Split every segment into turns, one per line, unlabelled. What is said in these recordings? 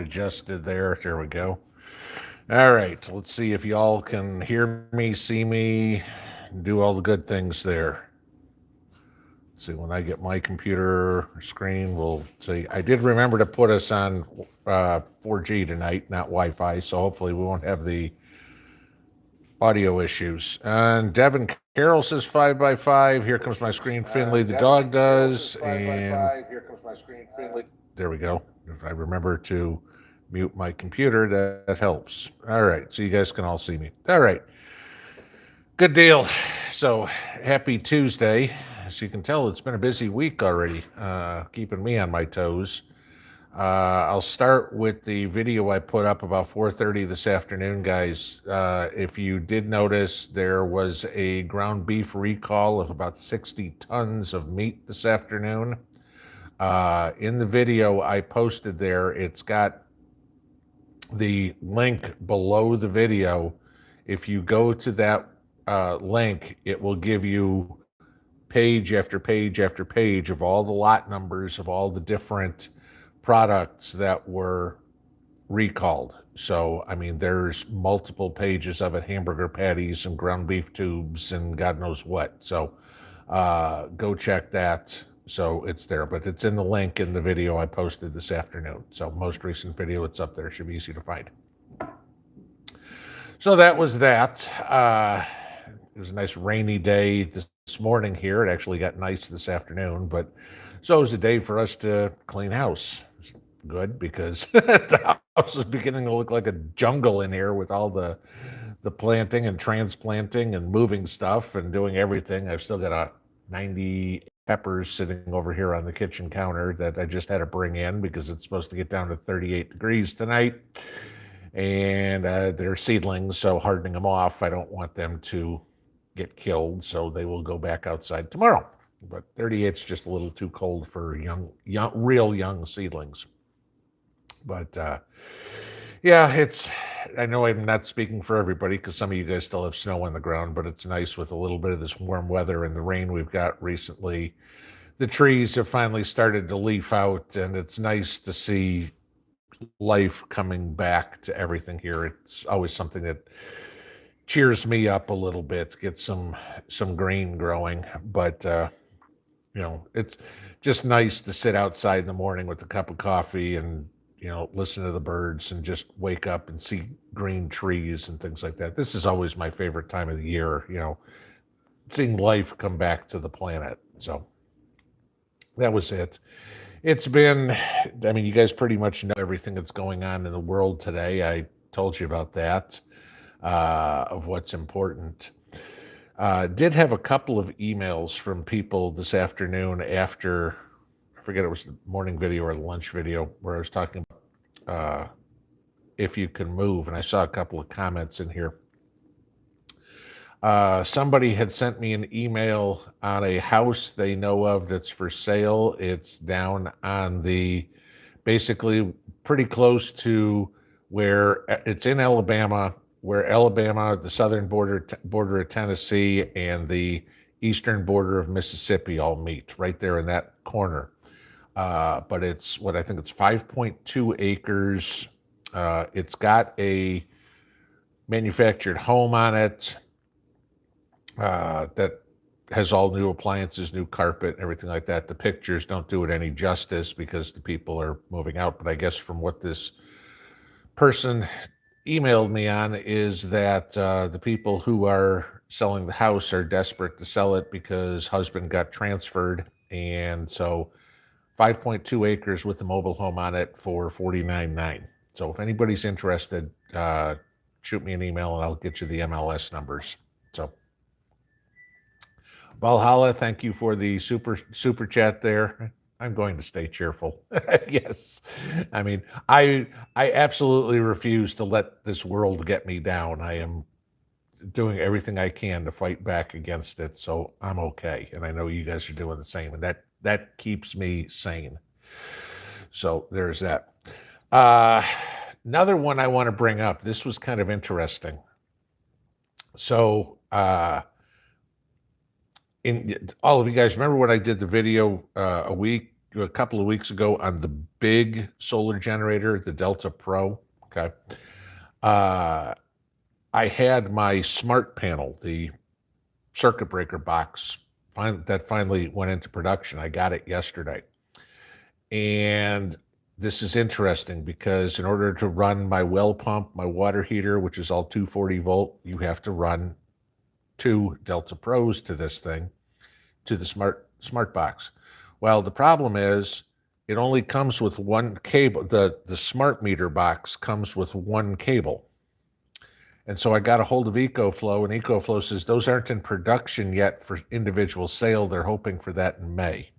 adjusted there. There we go. All right, let's see if y'all can hear me, see me, do all the good things there. Let's see, when I get my computer screen, we'll see. I did remember to put us on 4G tonight, not Wi-Fi, so hopefully we won't have the audio issues. And Devin Carroll says 5x5. Here comes my screen. Finley the dog does. And here comes my screen. Finley. There we go. If I remember to mute my computer, that helps. All right, so you guys can all see me. All right, good deal. So happy Tuesday. As you can tell, it's been a busy week already, keeping me on my toes. I'll start with the video I put up about 4:30 this afternoon, guys. If you did notice, there was a ground beef recall of about 60 tons of meat this afternoon. In the video I posted there, it's got the link below the video. If you go to that link, it will give you page after page after page of all the lot numbers of all the different products that were recalled. So, I mean, there's multiple pages of it, hamburger patties and ground beef tubes and God knows what. So go check that. So it's there, but it's in the link in the video I posted this afternoon. So most recent video, it's up there. Should be easy to find. So that was that. It was a nice rainy day this morning here. It actually got nice this afternoon, but so it was a day for us to clean house. It's good because the house is beginning to look like a jungle in here with all the planting and transplanting and moving stuff and doing everything. I've still got a 90 peppers sitting over here on the kitchen counter that I just had to bring in because it's supposed to get down to 38 degrees tonight. And they're seedlings, so hardening them off, I don't want them to get killed, so they will go back outside tomorrow. But 38 is just a little too cold for real young seedlings. But yeah, I know I'm not speaking for everybody because some of you guys still have snow on the ground, but it's nice with a little bit of this warm weather and the rain we've got recently. The trees have finally started to leaf out, and it's nice to see life coming back to everything here. It's always something that cheers me up a little bit, get some green growing. But it's just nice to sit outside in the morning with a cup of coffee and listen to the birds and just wake up and see green trees and things like that. This is always my favorite time of the year, seeing life come back to the planet. So that was it. It's been, I mean, you guys pretty much know everything that's going on in the world today. I told you about that, of what's important. Did have a couple of emails from people this afternoon after, I forget it was the morning video or the lunch video, where I was talking about if you can move, and I saw a couple of comments in here. Somebody had sent me an email on a house they know of that's for sale. It's down on basically pretty close to where it's in Alabama, the southern border of Tennessee and the eastern border of Mississippi all meet right there in that corner. But it's I think it's 5.2 acres. It's got a manufactured home on it. That has all new appliances, new carpet, everything like that. The pictures don't do it any justice because the people are moving out. But I guess from what this person emailed me on is that the people who are selling the house are desperate to sell it because husband got transferred. And so 5.2 acres with the mobile home on it for $49,900. So if anybody's interested, shoot me an email and I'll get you the MLS numbers. So Valhalla, thank you for the super chat there. I'm going to stay cheerful. Yes. I mean, I absolutely refuse to let this world get me down. I am doing everything I can to fight back against it, so I'm okay. And I know you guys are doing the same, and that keeps me sane. So there's that. Another one I want to bring up. This was kind of interesting. So in all of you guys remember when I did the video a week a couple of weeks ago on the big solar generator, the Delta Pro. Okay. Uh, I had my smart panel, the circuit breaker box, that finally went into production. I got it yesterday. And this is interesting because in order to run my well pump, my water heater, which is all 240 volt, you have to run two Delta Pros to this thing, to the smart box. Well, the problem is it only comes with one cable. The smart meter box comes with one cable. And so I got a hold of EcoFlow, and EcoFlow says those aren't in production yet for individual sale. They're hoping for that in May.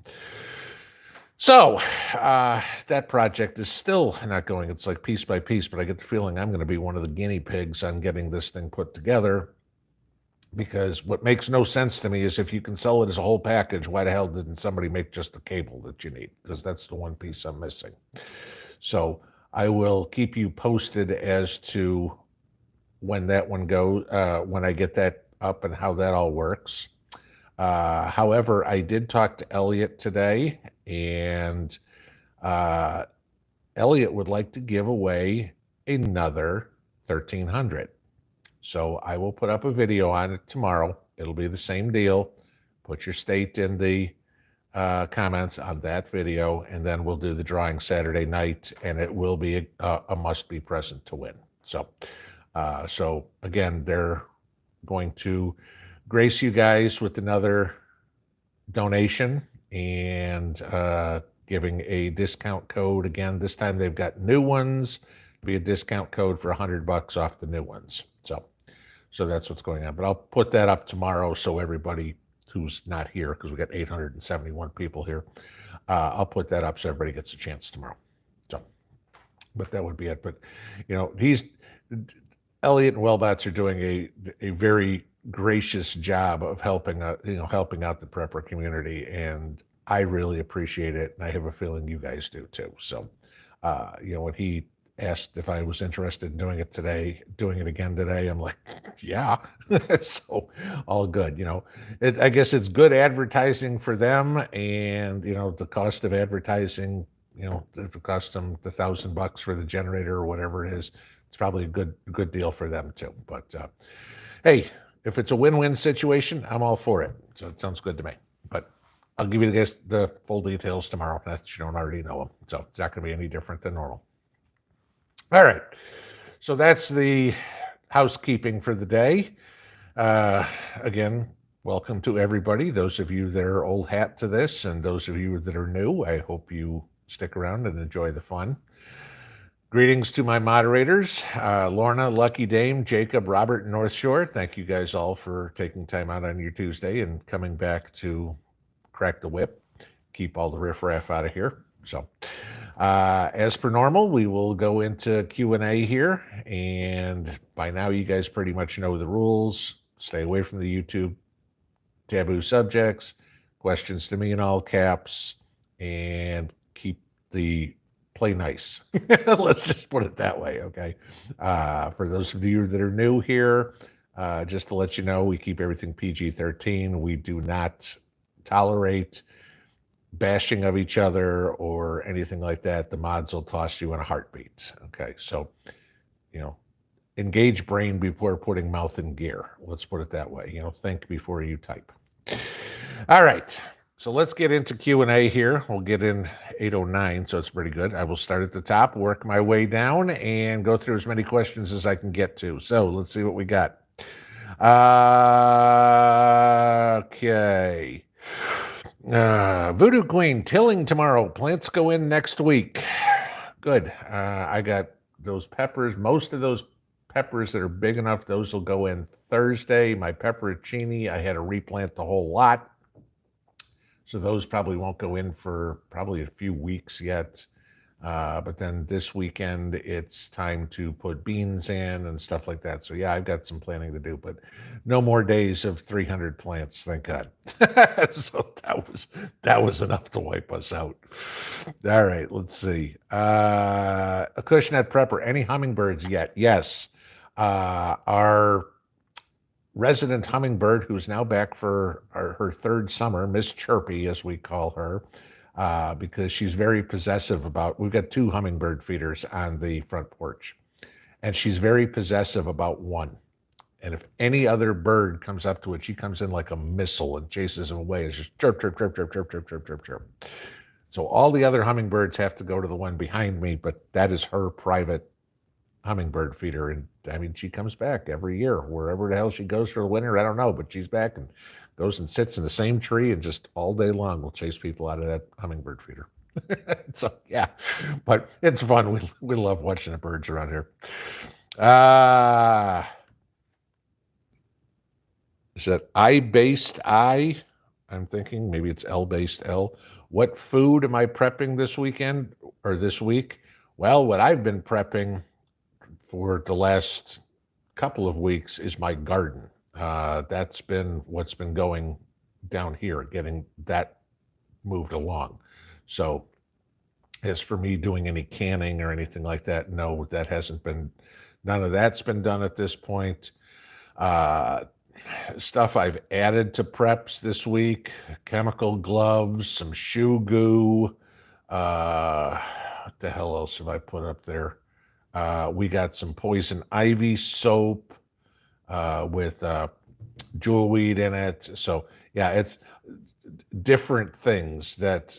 So that project is still not going. It's like piece by piece, but I get the feeling I'm going to be one of the guinea pigs on getting this thing put together, because what makes no sense to me is if you can sell it as a whole package, why the hell didn't somebody make just the cable that you need? Because that's the one piece I'm missing. So I will keep you posted as to when that one goes, when I get that up and how that all works. However, I did talk to Elliot today, and Elliot would like to give away another 1300. So I will put up a video on it tomorrow. It'll be the same deal. Put your state in the comments on that video, and then we'll do the drawing Saturday night, and it will be a must-be present to win. So again, they're going to grace you guys with another donation and giving a discount code. Again, this time they've got new ones. Be a discount code for $100 off the new ones. So that's what's going on. But I'll put that up tomorrow so everybody who's not here, because we got 871 people here, I'll put that up so everybody gets a chance tomorrow. But that would be it. But Elliot and Wellbots are doing a very gracious job of helping out the prepper community, and I really appreciate it, and I have a feeling you guys do too. So when he asked if I was interested in doing it again today, I'm like, yeah. So all good. I guess it's good advertising for them, and the cost of advertising, if it costs them the $1,000 for the generator or whatever it is, it's probably a good deal for them too. But hey, if it's a win-win situation, I'm all for it. So it sounds good to me. But I'll give you the full details tomorrow if you don't already know them. So it's not going to be any different than normal. All right. So that's the housekeeping for the day. Again, welcome to everybody. Those of you that are old hat to this, and those of you that are new, I hope you stick around and enjoy the fun. Greetings to my moderators, Lorna, Lucky Dame, Jacob, Robert, and North Shore. Thank you guys all for taking time out on your Tuesday and coming back to crack the whip, keep all the riffraff out of here. So as per normal, we will go into Q&A here, and by now you guys pretty much know the rules. Stay away from the YouTube taboo subjects, questions to me in all caps, and keep the play nice. Let's just put it that way, okay? For those of you that are new here, just to let you know, we keep everything PG-13. We do not tolerate bashing of each other or anything like that. The mods will toss you in a heartbeat, okay? So, engage brain before putting mouth in gear. Let's put it that way. Think before you type. All right. So let's get into Q&A here. We'll get in 8:09, so it's pretty good. I will start at the top, work my way down, and go through as many questions as I can get to. So let's see what we got. Okay. Voodoo Queen, tilling tomorrow. Plants go in next week. Good. I got those peppers. Most of those peppers that are big enough, those will go in Thursday. My pepperoncini, I had to replant the whole lot. So those probably won't go in for probably a few weeks yet. But then this weekend, it's time to put beans in and stuff like that. So yeah, I've got some planning to do, but no more days of 300 plants, thank God. So that was enough to wipe us out. All right, let's see. A Cushnet Prepper, any hummingbirds yet? Yes. Our resident hummingbird, who's now back for her third summer, Miss Chirpy, as we call her, because she's very possessive about. We've got two hummingbird feeders on the front porch, and she's very possessive about one. And if any other bird comes up to it, she comes in like a missile and chases him away. It's just chirp, chirp, chirp, chirp, chirp, chirp, chirp, chirp, chirp. So all the other hummingbirds have to go to the one behind me, but that is her private hummingbird feeder. And I mean, she comes back every year, wherever the hell she goes for the winter. I don't know, but she's back and goes and sits in the same tree and just all day long will chase people out of that hummingbird feeder. So yeah, but it's fun. We love watching the birds around here. Is that I-based I? I'm thinking maybe it's L-based L. What food am I prepping this weekend or this week? Well, what I've been prepping for the last couple of weeks is my garden. That's been what's been going down here, getting that moved along. So as for me doing any canning or anything like that, no, that hasn't been, none of that's been done at this point. Stuff I've added to preps this week: chemical gloves, some shoe goo. What the hell else have I put up there? We got some poison ivy soap with jewelweed in it. So yeah, it's different things that,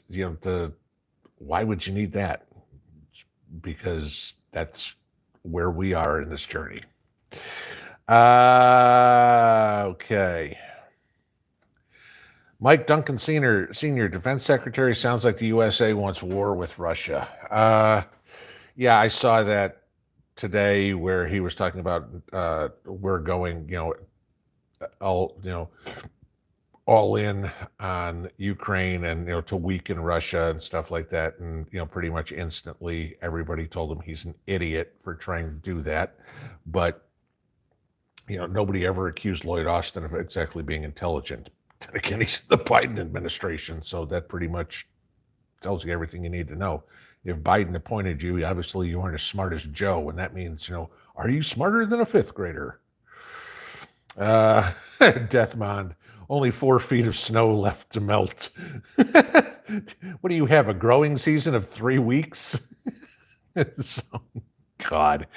why would you need that? Because that's where we are in this journey. Okay. Mike Duncan Senior, Defense Secretary, sounds like the USA wants war with Russia. Yeah, I saw that today where he was talking about we're going, all in on Ukraine and, to weaken Russia and stuff like that. And, pretty much instantly everybody told him he's an idiot for trying to do that. But nobody ever accused Lloyd Austin of exactly being intelligent. Again, he's in the Biden administration, so that pretty much tells you everything you need to know. If Biden appointed you, obviously you aren't as smart as Joe, and that means, are you smarter than a fifth grader? Deathmond, only 4 feet of snow left to melt. What do you have, a growing season of 3 weeks? So, God,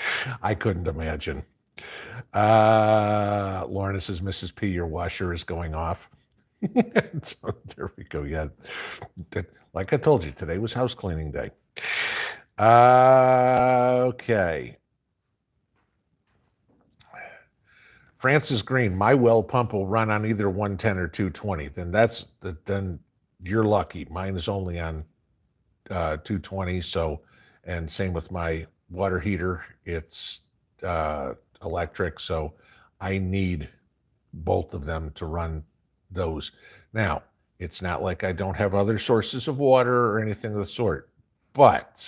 I couldn't imagine. Lorna says, Mrs. P, your washer is going off. So there we go. Yeah. Like I told you, today was house cleaning day. Okay. Francis Green, my well pump will run on either 110 or 220. Then you're lucky. Mine is only on 220. So, and same with my water heater. It's electric, so I need both of them to run those. Now, it's not like I don't have other sources of water or anything of the sort, but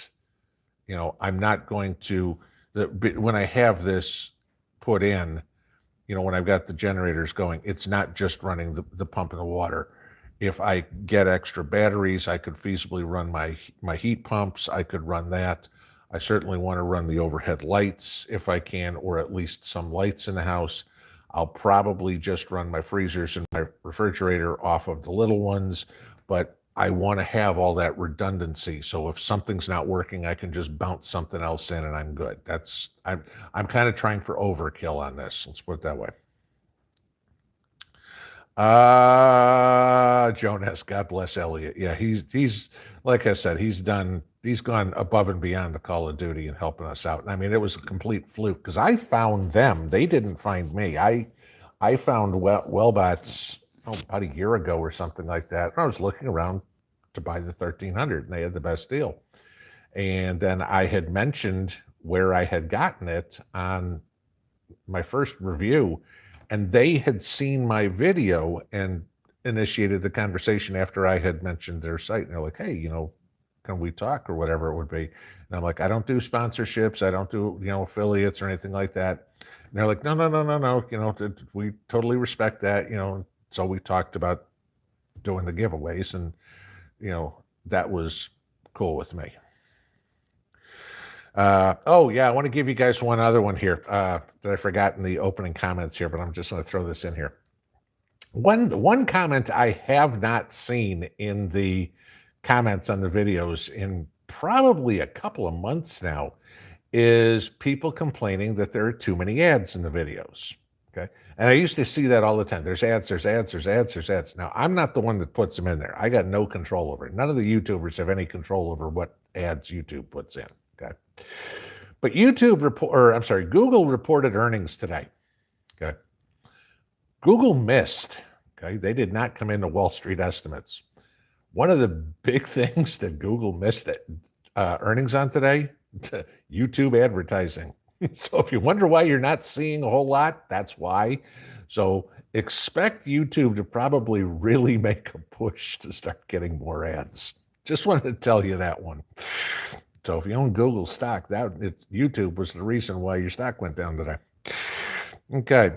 I'm not going to, when I have this put in, when I've got the generators going, it's not just running the pump and the water. If I get extra batteries, I could feasibly run my heat pumps. I could run that. I certainly want to run the overhead lights if I can, or at least some lights in the house. I'll probably just run my freezers and my refrigerator off of the little ones, but I want to have all that redundancy. So if something's not working, I can just bounce something else in and I'm good. I'm kind of trying for overkill on this. Let's put it that way. Jonas, God bless Elliot. Yeah, he's like I said, he's gone above and beyond the Call of Duty and helping us out. I mean, it was a complete fluke because I found them. They didn't find me. I found Wellbots about a year ago or something like that. I was looking around to buy the 1300 and they had the best deal. And then I had mentioned where I had gotten it on my first review, and they had seen my video and initiated the conversation after I had mentioned their site. And they're like, hey, can we talk or whatever it would be? And I'm like, I don't do sponsorships. I don't do, affiliates or anything like that. And they're like, no. We totally respect that, So we talked about doing the giveaways and, that was cool with me. Oh yeah, I want to give you guys one other one here that I forgot in the opening comments here, but I'm just going to throw this in here. One comment I have not seen in the comments on the videos in probably a couple of months now is people complaining that there are too many ads in the videos. Okay. And I used to see that all the time. There's ads, there's ads, there's ads, there's ads. Now, I'm not the one that puts them in there. I got no control over it. None of the YouTubers have any control over what ads YouTube puts in. Okay. But Google reported earnings today. Okay. Google missed. Okay. They did not come into Wall Street estimates. One of the big things that Google missed earnings on today, YouTube advertising. So if you wonder why you're not seeing a whole lot, that's why. So expect YouTube to probably really make a push to start getting more ads. Just wanted to tell you that one. So if you own Google stock, YouTube was the reason why your stock went down today. Okay.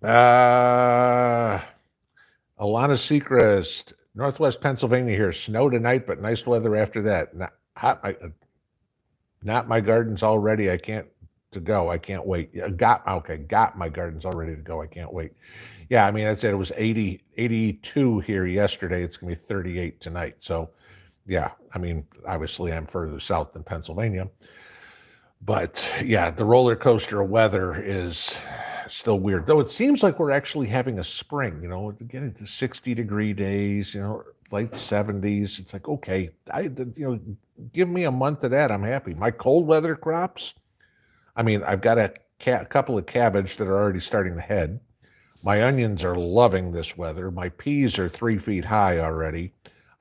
Alana Sechrist, Northwest Pennsylvania here. Snow tonight, but nice weather after that. Not my gardens all ready. I can't wait. Got my gardens all ready to go. I can't wait. Yeah, I mean, I said it was 82 here yesterday. It's going to be 38 tonight. So, yeah, I mean, obviously I'm further south than Pennsylvania. But, yeah, the roller coaster of weather is still weird. Though it seems like we're actually having a spring, getting to 60-degree days, late 70s. It's like, okay, give me a month of that. I'm happy. My cold weather crops, I mean, I've got a couple of cabbage that are already starting to head. My onions are loving this weather. My peas are 3 feet high already.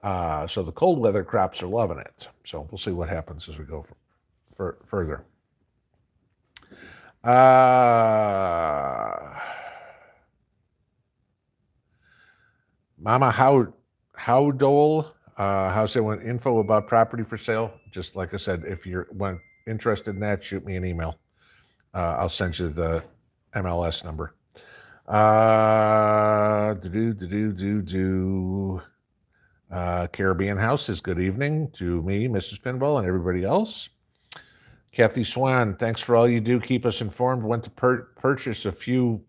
So the cold weather crops are loving it. So we'll see what happens as we go further. Mama Howdole, how's it when info about property for sale? Just like I said, if you're interested in that, shoot me an email. I'll send you the MLS number. Caribbean Houses, good evening to me, Mrs. Pinball, and everybody else. Kathy Swan, thanks for all you do. Keep us informed. Went to purchase a few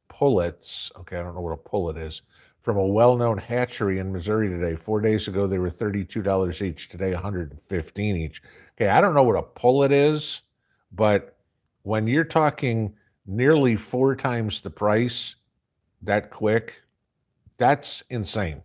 pullets. Okay, I don't know what a pullet is. From a well-known hatchery in Missouri today. 4 days ago, they were $32 each. Today, $115 each. Okay, I don't know what a pullet is, but when you're talking nearly 4 times the price that quick, that's insane.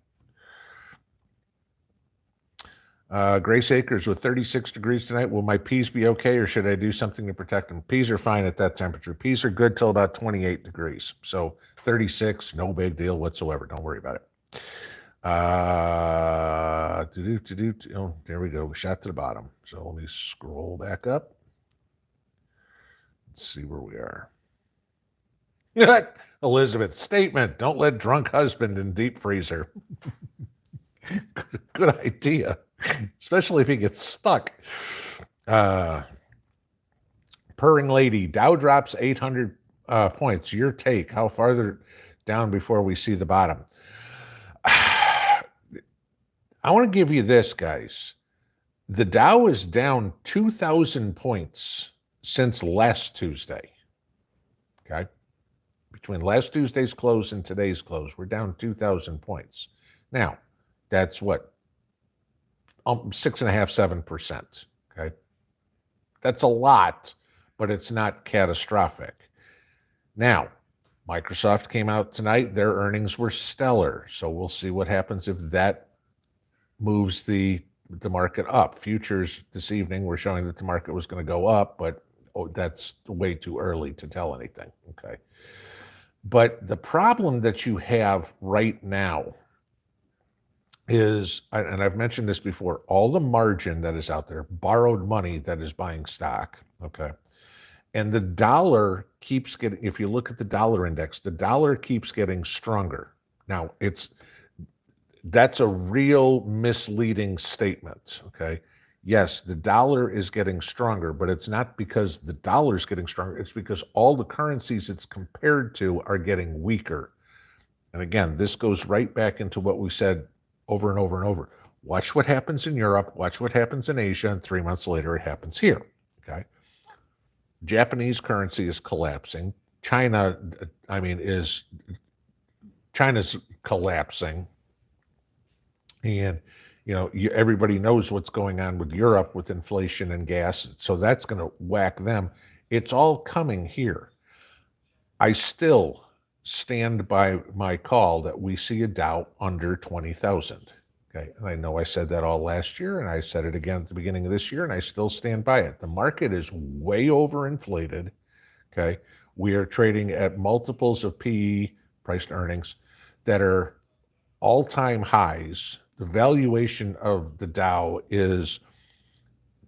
Grace Acres with 36 degrees tonight. Will my peas be okay, or should I do something to protect them? Peas are fine at that temperature. Peas are good till about 28 degrees. So 36, no big deal whatsoever. Don't worry about it. Oh, there we go. We shot to the bottom. So let me scroll back up. Let's see where we are. Elizabeth, statement. Don't let drunk husband in deep freezer. Good idea. Especially if he gets stuck. Purring Lady, Dow drops 800 points. Your take, how farther down before we see the bottom? I want to give you this, guys. The Dow is down 2,000 points since last Tuesday. Okay? Between last Tuesday's close and today's close, we're down 2,000 points. Now, that's what? 6.5%, 7%. Okay. That's a lot, but it's not catastrophic. Now, Microsoft came out tonight. Their earnings were stellar. So we'll see what happens if that moves the market up. Futures this evening were showing that the market was going to go up, but that's way too early to tell anything. Okay. But the problem that you have right now is, and I've mentioned this before, all the margin that is out there, borrowed money that is buying stock, okay? And the dollar keeps getting, if you look at the dollar index, the dollar keeps getting stronger. Now, that's a real misleading statement, okay? Yes, the dollar is getting stronger, but it's not because the dollar is getting stronger. It's because all the currencies it's compared to are getting weaker. And again, this goes right back into what we said over and over and over. Watch what happens in Europe, watch what happens in Asia, and 3 months later it happens here, okay? Japanese currency is collapsing. China's collapsing. And everybody knows what's going on with Europe with inflation and gas, so that's going to whack them. It's all coming here. I still stand by my call that we see a Dow under 20,000. Okay, and I know I said that all last year, and I said it again at the beginning of this year, and I still stand by it. The market is way overinflated. Okay, we are trading at multiples of PE, price to earnings, that are all-time highs. The valuation of the Dow is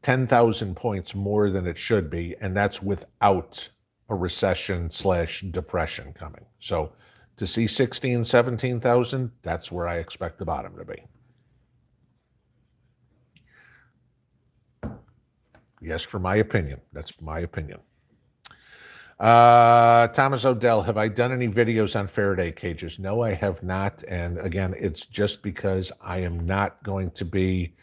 10,000 points more than it should be, and that's without a recession slash depression coming. So to see 16, 17,000, that's where I expect the bottom to be. Yes, for my opinion. That's my opinion. Thomas Odell, have I done any videos on Faraday cages? No, I have not. And again, it's just because I'm not going to be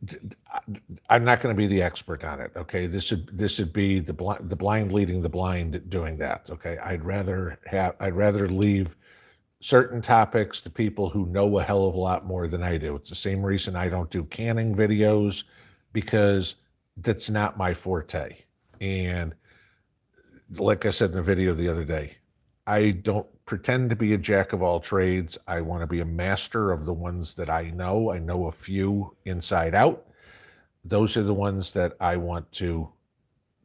the expert on it. Okay, this would be the blind leading the blind doing that. Okay, I'd rather leave certain topics to people who know a hell of a lot more than I do. It's the same reason I don't do canning videos, because that's not my forte. And like I said in the video the other day, I don't pretend to be a jack of all trades. I want to be a master of the ones that I know. I know a few inside out. Those are the ones that I want to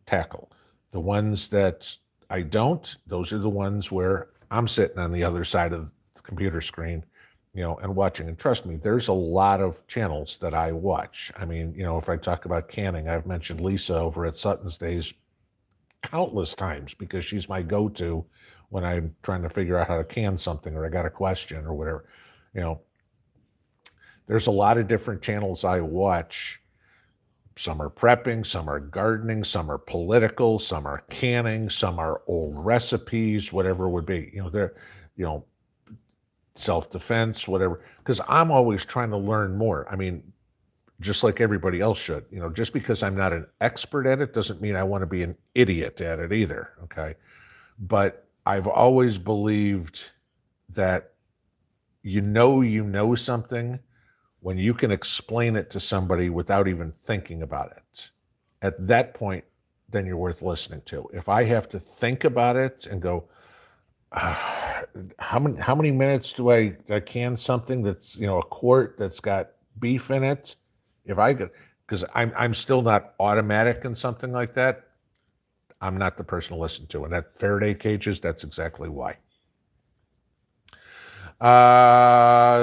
tackle. The ones that I don't, those are the ones where I'm sitting on the other side of the computer screen, and watching. And trust me, there's a lot of channels that I watch. I mean, if I talk about canning, I've mentioned Lisa over at Sutton's Days countless times, because she's my go-to when I'm trying to figure out how to can something, or I got a question or whatever. There's a lot of different channels I watch. Some are prepping, some are gardening, some are political, some are canning, some are old recipes, whatever it would be. They're, self-defense, whatever, because I'm always trying to learn more. I mean, just like everybody else should. Just because I'm not an expert at it doesn't mean I want to be an idiot at it either, okay? But I've always believed that you know something when you can explain it to somebody without even thinking about it. At that point, then you're worth listening to. If I have to think about it and go, how many minutes do I can something that's a quart that's got beef in it? If I could, because I'm still not automatic in something like that, I'm not the person to listen to. And that Faraday cages, that's exactly why.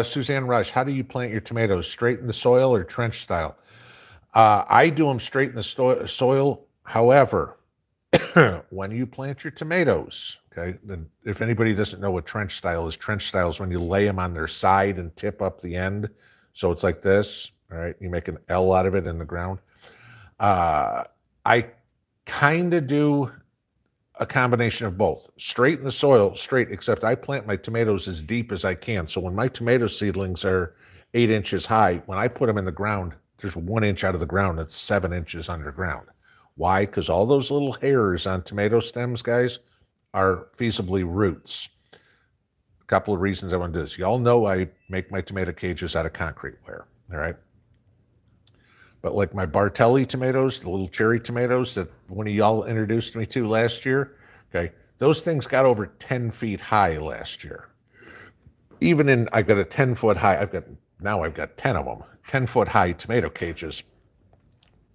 Suzanne Rush, how do you plant your tomatoes? Straight in the soil or trench style? I do them straight in the soil. However, when you plant your tomatoes, okay, then if anybody doesn't know what trench style is when you lay them on their side and tip up the end. So it's like this, all right? You make an L out of it in the ground. I kind of do a combination of both. Straight in the soil, straight, except I plant my tomatoes as deep as I can. So when my tomato seedlings are 8 inches high, when I put them in the ground, there's 1 inch out of the ground that's 7 inches underground. Why? Because all those little hairs on tomato stems, guys, are feasibly roots. A couple of reasons I want to do this. Y'all know I make my tomato cages out of concrete ware, all right? But like my Bartelli tomatoes, the little cherry tomatoes that one of y'all introduced me to last year, okay, those things got over 10 feet high last year. I've got a 10-foot high, I've got 10 of them, 10-foot high tomato cages,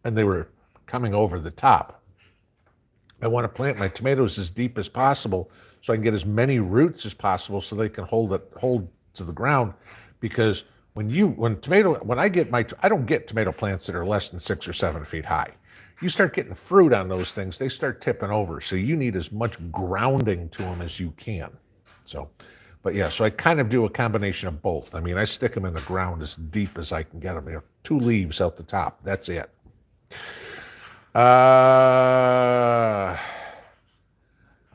and they were coming over the top. I want to plant my tomatoes as deep as possible so I can get as many roots as possible so they can hold to the ground. Because I don't get tomato plants that are less than 6 or 7 feet high. You start getting fruit on those things, they start tipping over. So you need as much grounding to them as you can. So I kind of do a combination of both. I mean, I stick them in the ground as deep as I can get them. 2 leaves out the top. That's it.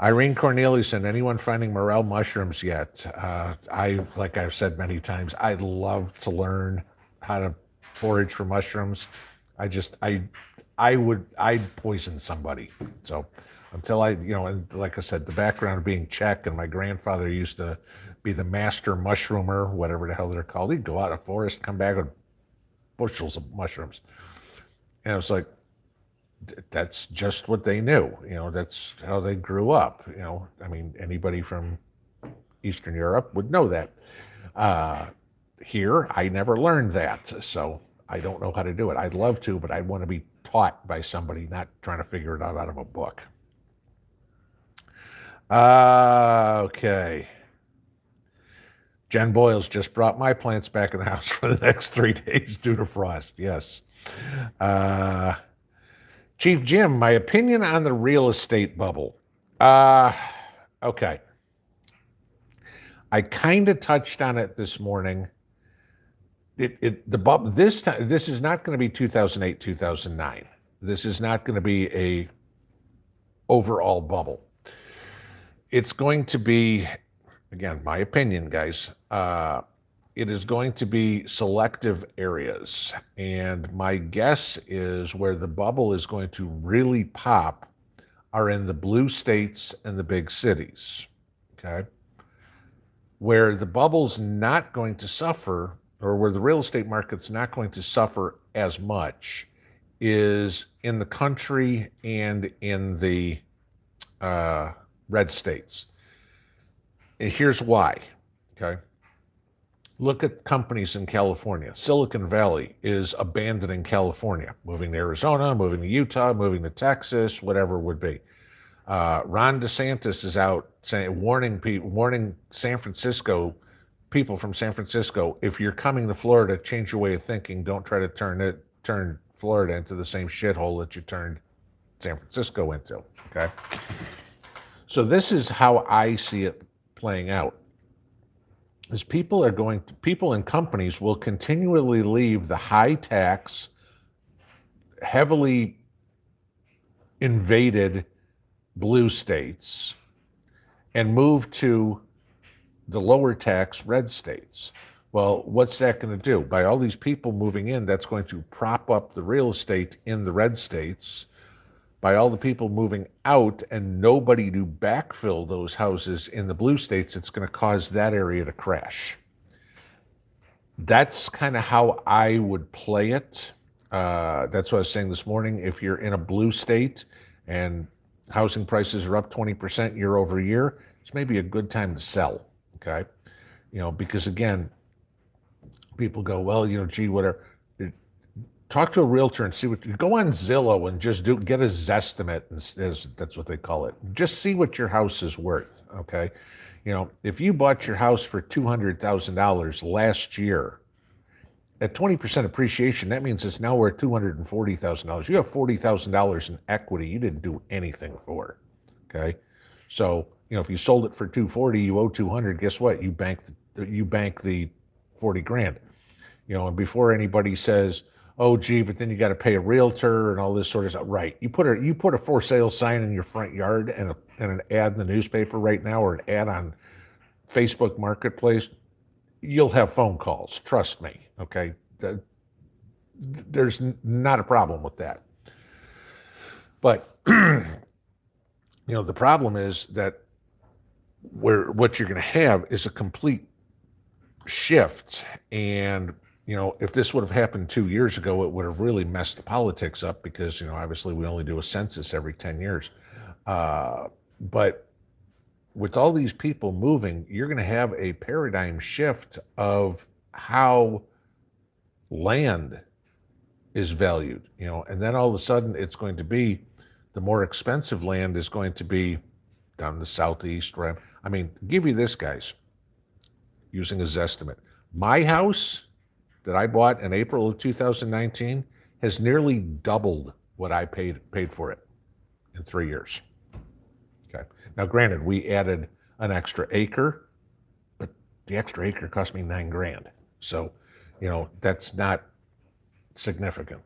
Irene Corneliuson, anyone finding morel mushrooms yet? Like I've said many times, I'd love to learn how to forage for mushrooms. I'd poison somebody. So until and like I said, the background being Czech, and my grandfather used to be the master mushroomer, whatever the hell they're called. He'd go out in a forest, come back with bushels of mushrooms. And it was like, that's just what they knew. That's how they grew up. I mean, anybody from Eastern Europe would know that. Here, I never learned that, so I don't know how to do it. I'd love to, but I want to be taught by somebody, not trying to figure it out of a book. Okay. Jen Boyles just brought my plants back in the house for the next 3 days due to frost. Yes. Chief Jim, my opinion on the real estate bubble. Okay. I kind of touched on it this morning. The bubble this time, this is not going to be 2008, 2009. This is not going to be a overall bubble. It's going to be, again, my opinion, guys. It is going to be selective areas. And my guess is where the bubble is going to really pop are in the blue states and the big cities. Okay. Where the bubble's not going to suffer, or where the real estate market's not going to suffer as much, is in the country and in the red states. And here's why. Okay. Look at companies in California. Silicon Valley is abandoning California, moving to Arizona, moving to Utah, moving to Texas, whatever it would be. Ron DeSantis is out saying, warning San Francisco, people from San Francisco, if you're coming to Florida, change your way of thinking. Don't try to turn Florida into the same shithole that you turned San Francisco into. Okay. So this is how I see it playing out. Is people and companies will continually leave the high tax, heavily invaded blue states and move to the lower tax red states. Well, what's that going to do? By all these people moving in, that's going to prop up the real estate in the red states. By all the people moving out and nobody to backfill those houses in the blue states, it's going to cause that area to crash. That's kind of how I would play it. That's what I was saying this morning. If you're in a blue state and housing prices are up 20% year over year, it's maybe a good time to sell. Okay. Because again, people go, well, gee, whatever. Talk to a realtor and see go on Zillow and just get a Zestimate, that's what they call it. Just see what your house is worth. Okay. If you bought your house for $200,000 last year at 20% appreciation, that means it's now worth $240,000. You have $40,000 in equity you didn't do anything for. Okay. So, if you sold it for $240, you owe $200, guess what? You bank the $40,000. And before anybody says, oh, gee, but then you got to pay a realtor and all this sort of stuff. Right. You put a for sale sign in your front yard and an ad in the newspaper right now, or an ad on Facebook Marketplace, you'll have phone calls. Trust me. Okay. There's not a problem with that. But, the problem is that what you're going to have is a complete shift. And if this would have happened 2 years ago, it would have really messed the politics up because, obviously we only do a census every 10 years. But with all these people moving, you're going to have a paradigm shift of how land is valued, and then all of a sudden it's going to be the more expensive land is going to be down in the southeast. Right? I mean, give you this, guys, using a Zestimate. My house that I bought in April of 2019 has nearly doubled what I paid for it in 3 years. Okay. Now, granted, we added an extra acre, but the extra acre cost me $9,000. So, that's not significant.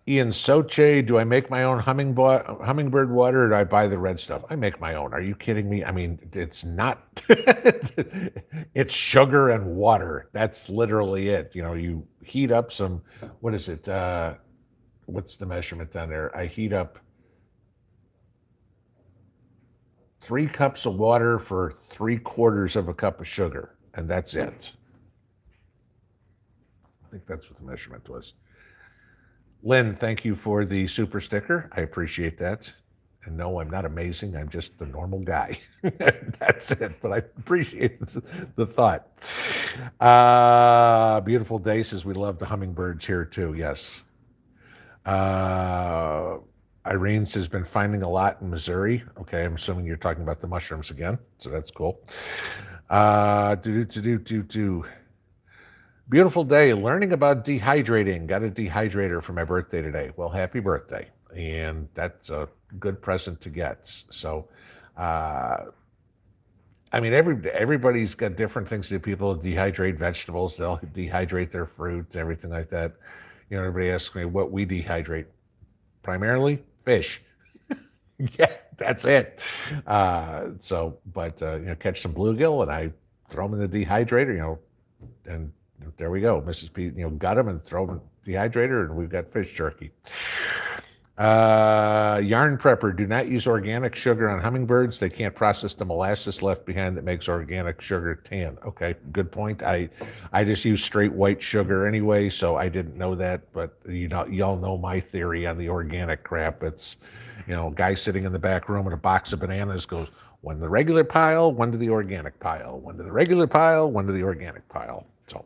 Ian Soche, do I make my own hummingbird water, or do I buy the red stuff? I make my own. Are you kidding me? I mean, it's not, it's sugar and water. That's literally it. You heat up some, what is it? What's the measurement down there? I heat up 3 cups of water for 3/4 of a cup of sugar, and that's it. I think that's what the measurement was. Lynn, thank you for the super sticker. I appreciate that. And no, I'm not amazing. I'm just the normal guy. That's it. But I appreciate the thought. Beautiful day says we love the hummingbirds here too. Yes. Uh, Irene says been finding a lot in Missouri. Okay, I'm assuming you're talking about the mushrooms again. So that's cool. Do. Beautiful day. Learning about dehydrating. Got a dehydrator for my birthday today. Well, happy birthday. And that's a good present to get. So, I mean, everybody's got different things that people dehydrate vegetables. They'll dehydrate their fruits, everything like that. You know, everybody asks me what we dehydrate. Primarily fish. Yeah, that's it. But catch some bluegill and I throw them in the dehydrator. And there we go. Mrs. P, got them and throw them in the dehydrator, and we've got fish jerky. Yarn prepper, do not use organic sugar on hummingbirds. They can't process the molasses left behind that makes organic sugar tan. Okay, good point. I just use straight white sugar anyway, so I didn't know that. But y'all know my theory on the organic crap. It's guy sitting in the back room with a box of bananas goes, one to the regular pile, one to the organic pile, one to the regular pile, one to the organic pile. So,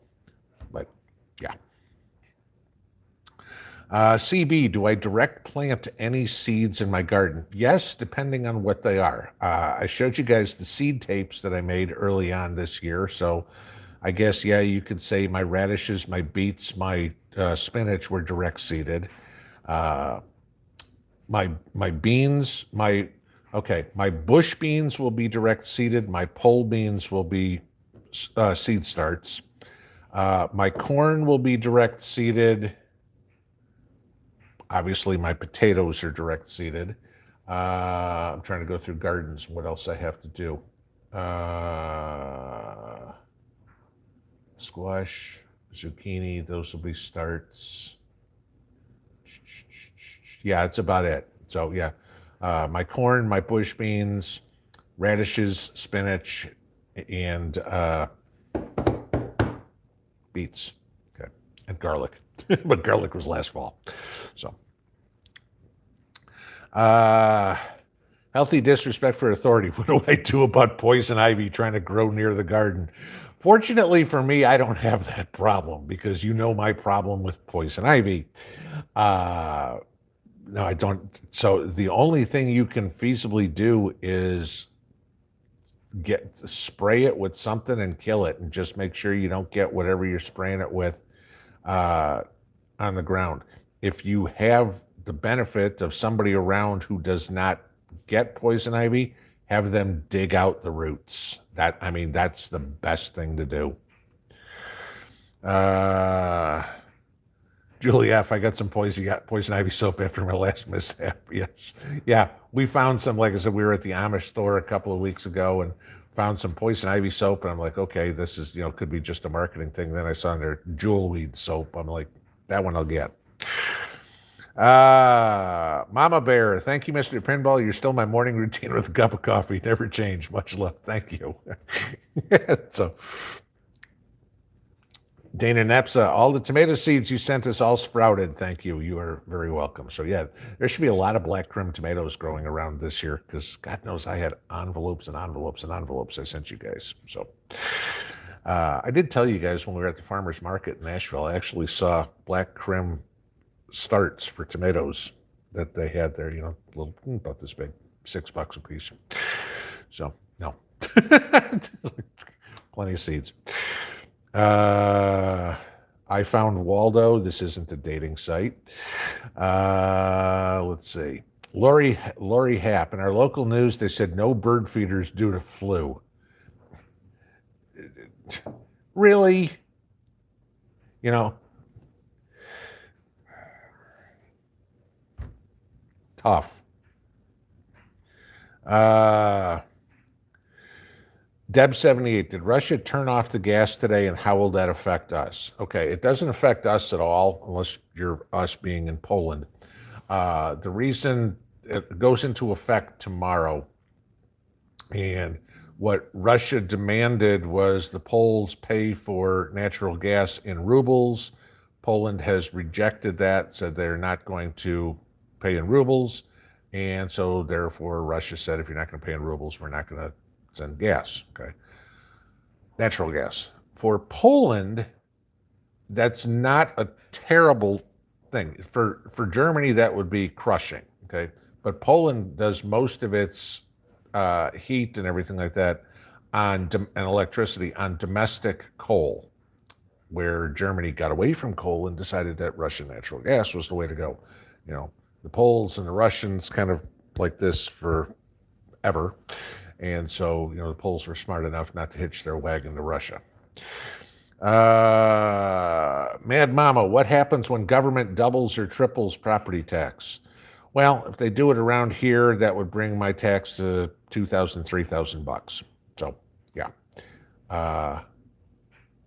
but yeah. CB, do I direct plant any seeds in my garden? Yes, depending on what they are. I showed you guys the seed tapes that I made early on this year. So I guess, yeah, you could say my radishes, my beets, my spinach were direct seeded. My beans, my bush beans will be direct seeded. My pole beans will be seed starts. My corn will be direct seeded. Obviously, my potatoes are direct seeded. I'm trying to go through gardens. What else I have to do? Squash, zucchini, those will be starts. Yeah, that's about it. So yeah, my corn, my bush beans, radishes, spinach, and beets. Okay, and garlic. But garlic was last fall. So, healthy disrespect for authority. What do I do about poison ivy trying to grow near the garden? Fortunately for me, I don't have that problem because my problem with poison ivy. No, I don't. So the only thing you can feasibly do is spray it with something and kill it, and just make sure you don't get whatever you're spraying it with on the ground. If you have the benefit of somebody around who does not get poison ivy, have them dig out the roots. That's the best thing to do. Julie F., I got some poison ivy soap after my last mishap. Yes. Yeah, we found some, like I said, we were at the Amish store a couple of weeks ago and found some poison ivy soap, and I'm like, okay, this is, could be just a marketing thing. Then I saw their jewelweed soap. I'm like, that one I'll get. Mama Bear, thank you, Mr. Pinball. You're still my morning routine with a cup of coffee. Never change. Much love. Thank you. So, Dana Nepsa, all the tomato seeds you sent us all sprouted. Thank you. You are very welcome. So yeah, there should be a lot of black trim tomatoes growing around this year because God knows I had envelopes and envelopes and envelopes I sent you guys. So I did tell you guys when we were at the farmer's market in Nashville, I actually saw black trim starts for tomatoes that they had there, little about this big, $6 a piece. So no, plenty of seeds. I found Waldo. This isn't a dating site. Let's see. Lori Happ. In our local news, they said no bird feeders due to flu. Really? Tough. Deb78, did Russia turn off the gas today and how will that affect us? Okay, it doesn't affect us at all unless you're us being in Poland. The reason it goes into effect tomorrow And what Russia demanded was the Poles pay for natural gas in rubles. Poland has rejected that, said they're not going to pay in rubles. And so, therefore, Russia said, if you're not going to pay in rubles, we're not going to send gas, okay? Natural gas. For Poland, that's not a terrible thing. For Germany, that would be crushing, okay? But Poland does most of its heat and everything like that and electricity on domestic coal, where Germany got away from coal and decided that Russian natural gas was the way to go. You know, the Poles and the Russians kind of like this forever. And so, the Poles were smart enough not to hitch their wagon to Russia. Mad Mama, what happens when government doubles or triples property tax? Well, if they do it around here, that would bring my tax to $2,000, $3,000. So, yeah.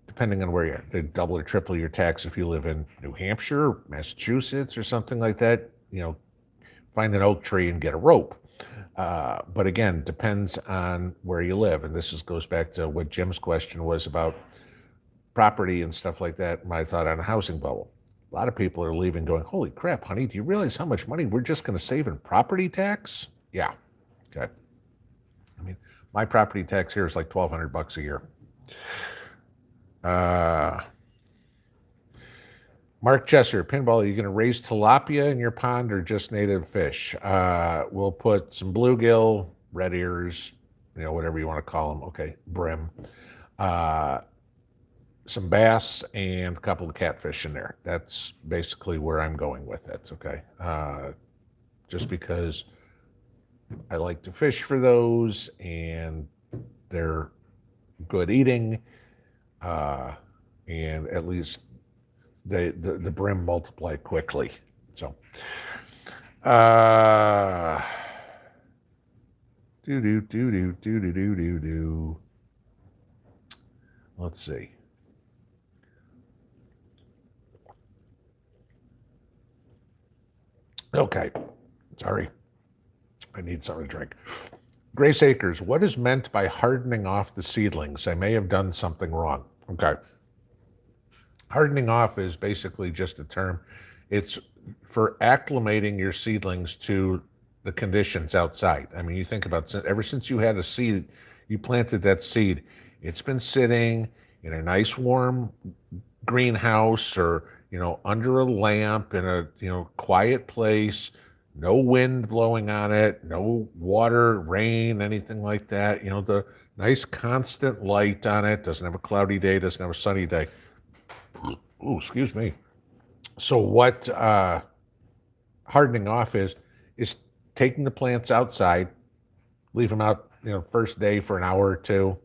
Depending on where you're, they double or triple your tax if you live in New Hampshire, Massachusetts, or something like that. Find an oak tree and get a rope. But again, depends on where you live. And this goes back to what Jim's question was about property and stuff like that. My thought on a housing bubble. A lot of people are leaving going, holy crap, honey, do you realize how much money we're just going to save in property tax? Yeah. Okay. I mean, my property tax here is like $1,200 a year. Mark Chesser, Pinball, are you going to raise tilapia in your pond or just native fish? We'll put some bluegill, red ears, whatever you want to call them. Okay, brim. Some bass and a couple of catfish in there. That's basically where I'm going with it. Okay. Just because I like to fish for those and they're good eating. And at least the brim multiply quickly. So, let's see. Okay, sorry. I need something to drink. Grace Acres, what is meant by hardening off the seedlings? I may have done something wrong. Okay. Hardening off is basically just a term. It's for acclimating your seedlings to the conditions outside. I mean, you think about ever since you had a seed, you planted that seed, it's been sitting in a nice warm greenhouse or, under a lamp in a, quiet place, no wind blowing on it, no water, rain, anything like that. The nice constant light on it, doesn't have a cloudy day, doesn't have a sunny day. Ooh, excuse me. So what hardening off is taking the plants outside, leave them out, first day for an hour or two,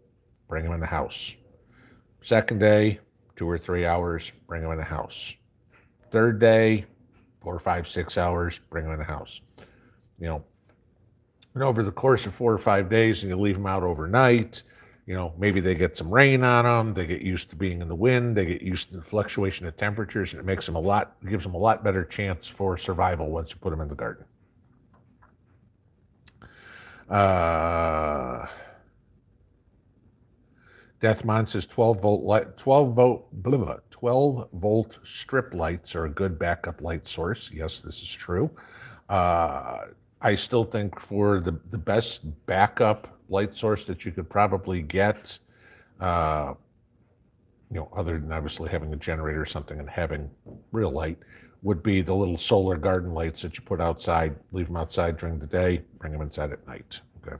bring them in the house. Second day, 2 or 3 hours, bring them in the house. Third day, 4, 5, 6 hours, bring them in the house. And over the course of 4 or 5 days, and you leave them out overnight, maybe they get some rain on them, they get used to being in the wind, they get used to the fluctuation of temperatures, and it gives them a lot better chance for survival once you put them in the garden. Deathmon says 12 volt strip lights are a good backup light source. Yes, this is true. I still think for the best backup light source that you could probably get, other than obviously having a generator or something and having real light, would be the little solar garden lights that you put outside, leave them outside during the day, bring them inside at night. Okay.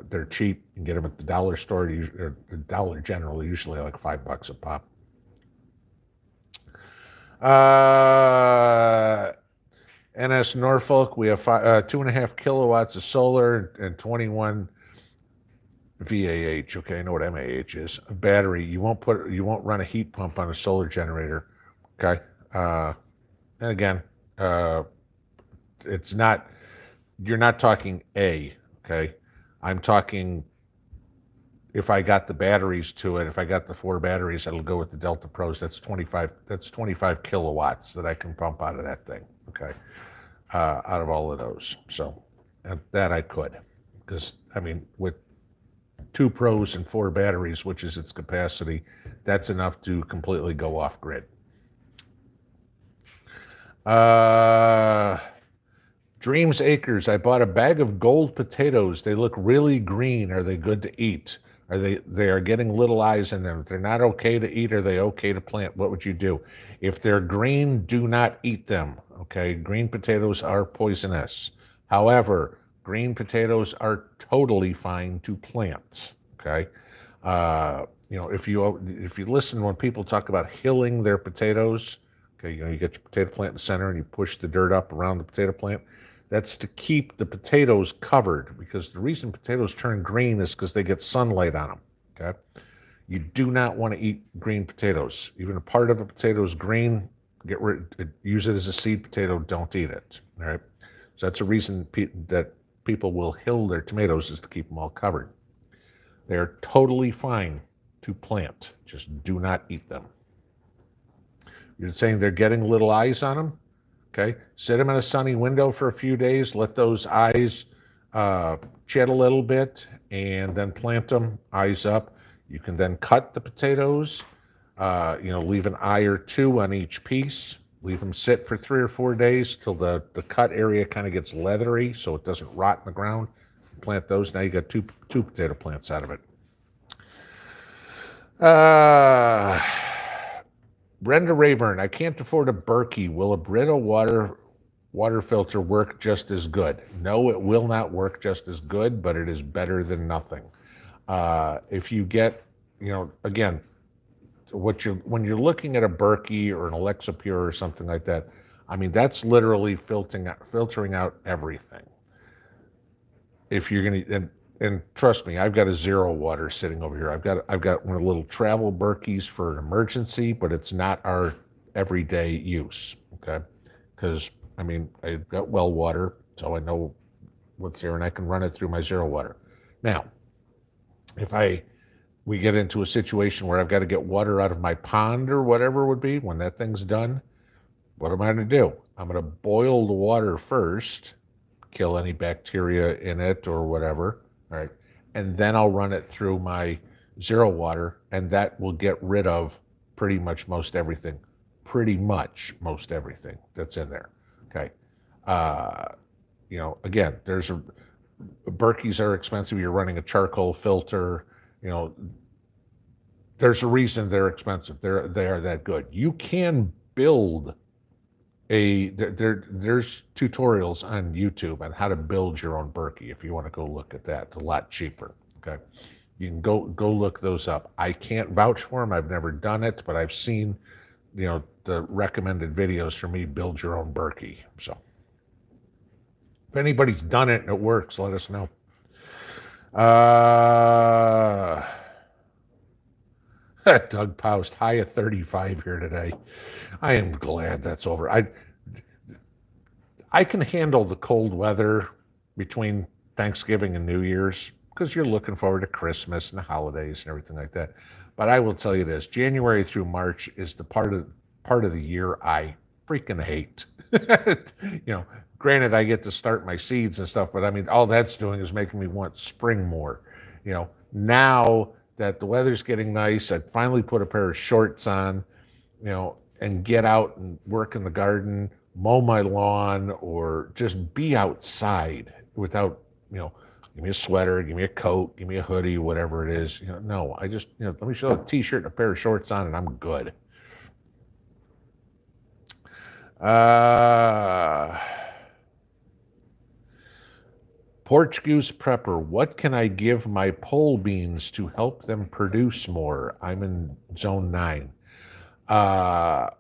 They're cheap. You can get them at the dollar store, or the Dollar General, usually like $5 a pop. NS Norfolk, we have 2.5 kilowatts of solar and 21 VAH. Okay, I know what MAH is. A battery. You won't run a heat pump on a solar generator. Okay, and again, it's not. You're not talking A. Okay, I'm talking. If I got the batteries to it, if I got the 4 batteries, it'll go with the Delta Pros. That's 25 kilowatts that I can pump out of that thing. Okay, out of all of those. So that I could. because I mean, with 2 pros and 4 batteries, which is its capacity, that's enough to completely go off grid. Dreams Acres, I bought a bag of gold potatoes. They look really green. Are they good to eat? They are getting little eyes in them. If they're not okay to eat, are they okay to plant? What would you do? If they're green, do not eat them. Okay, green potatoes are poisonous. However, green potatoes are totally fine to plant. Okay. If you listen when people talk about hilling their potatoes, okay, you get your potato plant in the center and you push the dirt up around the potato plant. That's to keep the potatoes covered, because the reason potatoes turn green is because they get sunlight on them. Okay, you do not want to eat green potatoes. Even a part of a potato is green, use it as a seed potato. Don't eat it. All right, so that's a reason that people will hill their tomatoes, is to keep them all covered. They are totally fine to plant. Just do not eat them. You're saying they're getting little eyes on them? Okay, sit them in a sunny window for a few days, let those eyes chet a little bit, and then plant them, eyes up. You can then cut the potatoes, leave an eye or two on each piece, leave them sit for 3 or 4 days till the cut area kind of gets leathery so it doesn't rot in the ground. Plant those, now you got two potato plants out of it. Brenda Rayburn, I can't afford a Berkey. Will a Brita water filter work just as good? No, it will not work just as good, but it is better than nothing. If you get, again, when you're looking at a Berkey or an Alexa Pure or something like that, I mean, that's literally filtering out everything. If you're gonna, and trust me, I've got a zero water sitting over here. I've got one of the little travel Berkeys for an emergency, but it's not our everyday use. Okay, because I mean, I've got well water, so I know what's there, and I can run it through my zero water. Now, if we get into a situation where I've got to get water out of my pond or whatever it would be, when that thing's done, what am I going to do? I'm going to boil the water first, kill any bacteria in it or whatever, all right, and then I'll run it through my zero water, and that will get rid of pretty much most everything that's in there. Okay, again, Berkeys are expensive. You're running a charcoal filter. There's a reason they're expensive. They are that good. You can build there's tutorials on YouTube on how to build your own Berkey. If you want to go look at that, it's a lot cheaper. Okay, you can go look those up. I can't vouch for them. I've never done it, but I've seen, the recommended videos for me build your own Berkey. So if anybody's done it and it works, let us know. Doug Poust, high of 35 here today. I am glad that's over. I can handle the cold weather between Thanksgiving and New Year's because you're looking forward to Christmas and the holidays and everything like that. But I will tell you this: January through March is the part of the year I freaking hate. Granted, I get to start my seeds and stuff, but I mean, all that's doing is making me want spring more. Now that the weather's getting nice, I finally put a pair of shorts on, and get out and work in the garden, mow my lawn, or just be outside without, give me a sweater, give me a coat, give me a hoodie, whatever it is. No, I just, let me show a t-shirt and a pair of shorts on and I'm good. Porch Goose Prepper, what can I give my pole beans to help them produce more? I'm in zone 9.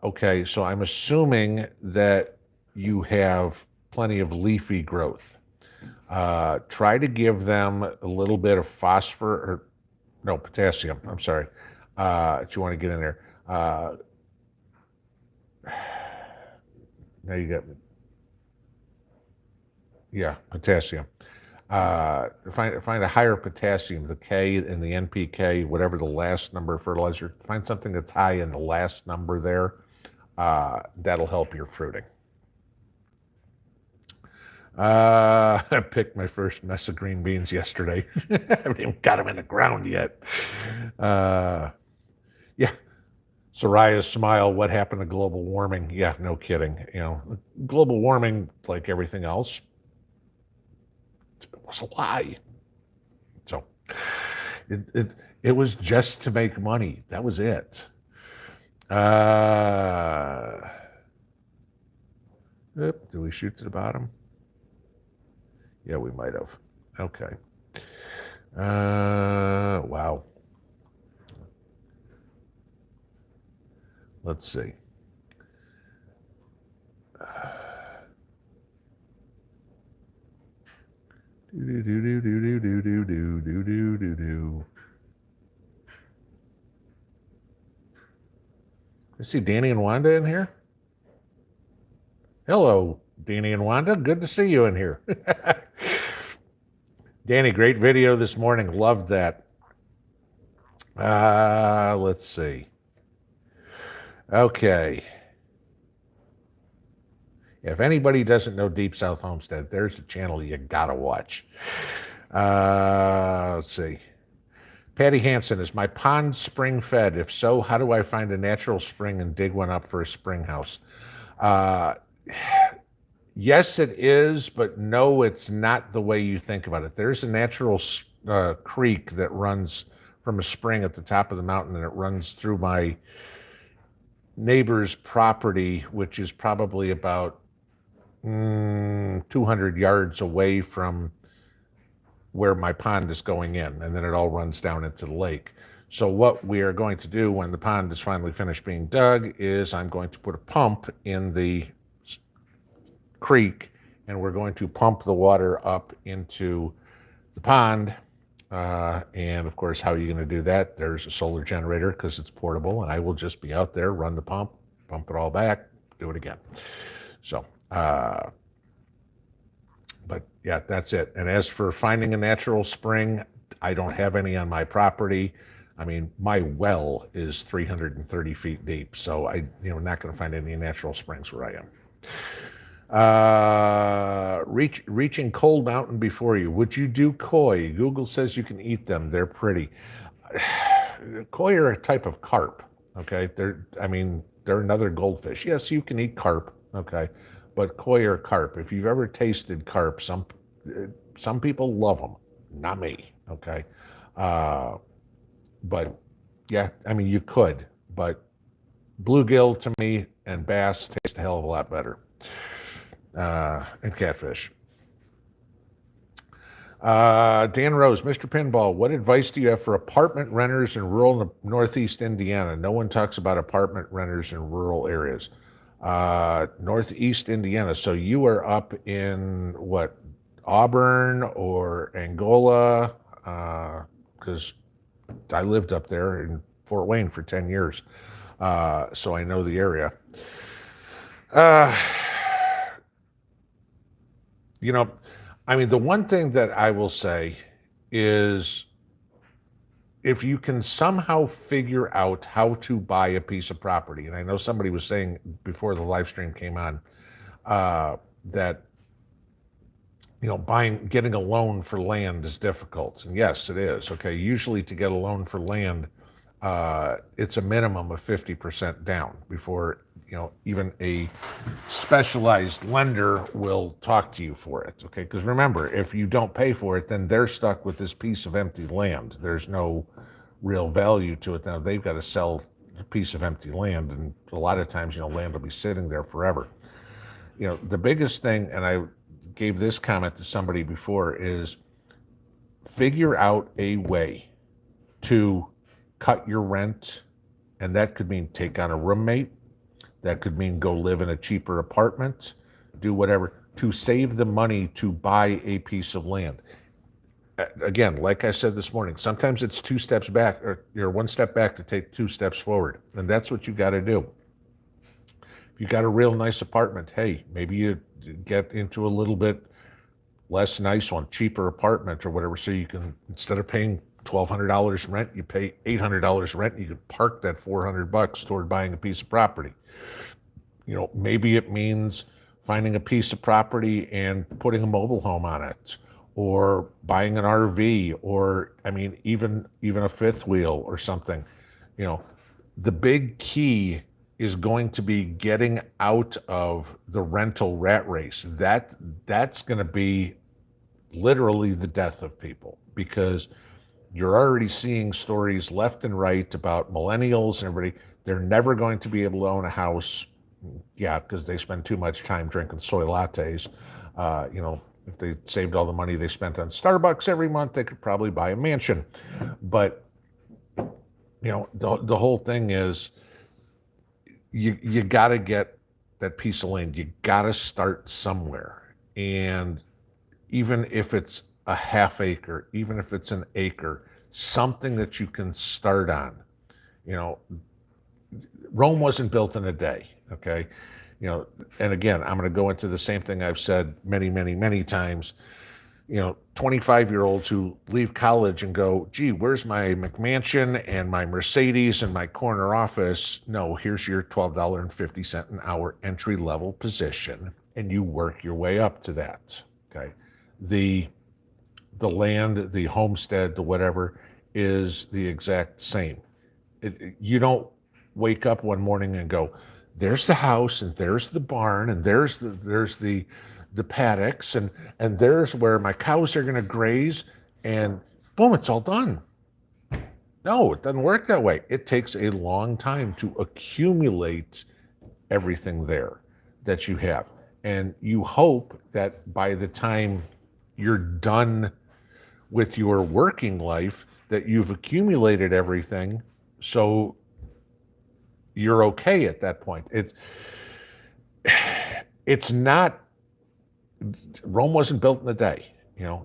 Okay, so I'm assuming that you have plenty of leafy growth. Try to give them a little bit of potassium. I'm sorry. That you want to get in there. Now you got me. Yeah, potassium. Find a higher potassium, the K and the NPK, whatever the last number of fertilizer. Find something that's high in the last number there. That'll help your fruiting. I picked my first mess of green beans yesterday. I haven't even got them in the ground yet. Yeah. Soraya's smile. What happened to global warming? Yeah, no kidding. Global warming, like everything else, was a lie. So it it it was just to make money. That was it. Uh, Did we shoot to the bottom? Yeah, we might have. Okay. Wow. Let's see. Do do do do do do do do do do do do. I see Danny and Wanda in here. Hello, Danny and Wanda. Good to see you in here. Danny, great video this morning. Loved that. Let's see. Okay. If anybody doesn't know Deep South Homestead, there's a channel you gotta watch. Let's see. Patty Hansen, is my pond spring fed? If so, how do I find a natural spring and dig one up for a spring house? Yes, it is, but no, it's not the way you think about it. There's a natural creek that runs from a spring at the top of the mountain, and it runs through my neighbor's property, which is probably about 200 yards away from where my pond is going in, and then it all runs down into the lake. So what we are going to do when the pond is finally finished being dug is I'm going to put a pump in the creek, and we're going to pump the water up into the pond. And of course, how are you going to do that? There's a solar generator because it's portable, and I will just be out there, run the pump it all back, do it again. So, but yeah, that's it. And as for finding a natural spring, I don't have any on my property. I mean, my well is 330 feet deep, so I'm not going to find any natural springs where I am. Reaching Cold Mountain before you. Would you do koi? Google says you can eat them. They're pretty. Koi are a type of carp. Okay, they're another goldfish. Yes, you can eat carp. Okay, but koi are carp. If you've ever tasted carp, some people love them. Not me. Okay, but yeah, you could. But bluegill to me and bass taste a hell of a lot better. And catfish. Dan Rose, Mr. Pinball, what advice do you have for apartment renters in rural Northeast Indiana? No one talks about apartment renters in rural areas. Northeast Indiana. So you are up in what, Auburn or Angola? Because I lived up there in Fort Wayne for 10 years. So I know the area. The one thing that I will say is if you can somehow figure out how to buy a piece of property, and I know somebody was saying before the live stream came on that getting a loan for land is difficult. And yes, it is. Okay, usually to get a loan for land, it's a minimum of 50% down before even a specialized lender will talk to you for it. Okay, because remember, if you don't pay for it, then they're stuck with this piece of empty land. There's no real value to it. Now they've got to sell a piece of empty land, and a lot of times land will be sitting there forever. The biggest thing, and I gave this comment to somebody before, is figure out a way to cut your rent, and that could mean take on a roommate. That could mean go live in a cheaper apartment, do whatever, to save the money to buy a piece of land. Again, like I said this morning, sometimes it's 2 steps back, or you're 1 step back to take 2 steps forward. And that's what you got to do. If you got a real nice apartment, hey, maybe you get into a little bit less nice one, cheaper apartment or whatever, so you can, instead of paying $1,200 rent, you pay $800 rent. You could park that $400 toward buying a piece of property. Maybe it means finding a piece of property and putting a mobile home on it, or buying an RV, or I mean, even a fifth wheel or something. You know, the big key is going to be getting out of the rental rat race. That's going to be literally the death of people, because you're already seeing stories left and right about millennials and everybody. They're never going to be able to own a house. Yeah, because they spend too much time drinking soy lattes. If they saved all the money they spent on Starbucks every month, they could probably buy a mansion. But the whole thing is, you got to get that piece of land. You got to start somewhere, and even if it's a half acre, even if it's an acre, something that you can start on. You know, Rome wasn't built in a day, okay? And again, I'm going to go into the same thing I've said many, many, many times. 25-year-olds who leave college and go, gee, where's my McMansion and my Mercedes and my corner office? No, here's your $12.50 an hour entry level position, and you work your way up to that, okay? The land, the homestead, the whatever, is the exact same. You don't wake up one morning and go, there's the house, and there's the barn, and there's the paddocks, and there's where my cows are going to graze, and boom, it's all done. No, it doesn't work that way. It takes a long time to accumulate everything there that you have. And you hope that by the time you're done with your working life, that you've accumulated everything, so you're okay at that point. It's not, Rome wasn't built in a day.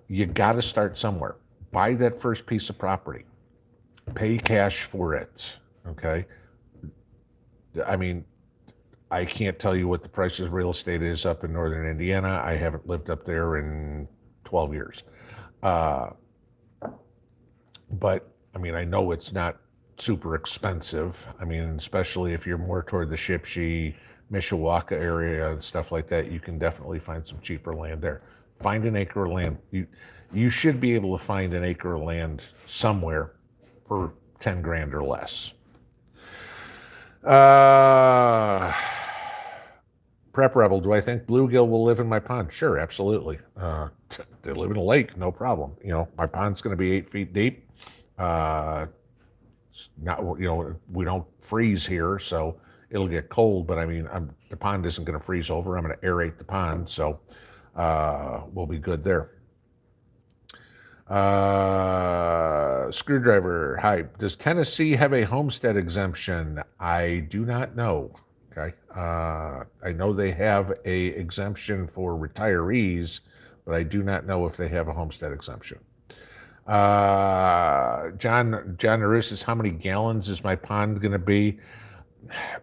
You got to start somewhere. Buy that first piece of property. Pay cash for it, okay? I mean, I can't tell you what the price of real estate is up in northern Indiana. I haven't lived up there in 12 years. But I mean, I know it's not super expensive. I mean, especially if you're more toward the Shipshe, Mishawaka area and stuff like that, you can definitely find some cheaper land there. Find an acre of land. You should be able to find an acre of land somewhere for 10 grand or less. Prep Rebel, do I think bluegill will live in my pond? Sure, absolutely. They live in a lake, no problem. My pond's going to be 8 feet deep. Not, we don't freeze here, so it'll get cold, but I mean, the pond isn't going to freeze over. I'm going to aerate the pond, so we'll be good there. Screwdriver, hi. Does Tennessee have a homestead exemption? I do not know. Okay. I know they have a exemption for retirees, but I do not know if they have a homestead exemption. John Narus says, how many gallons is my pond going to be?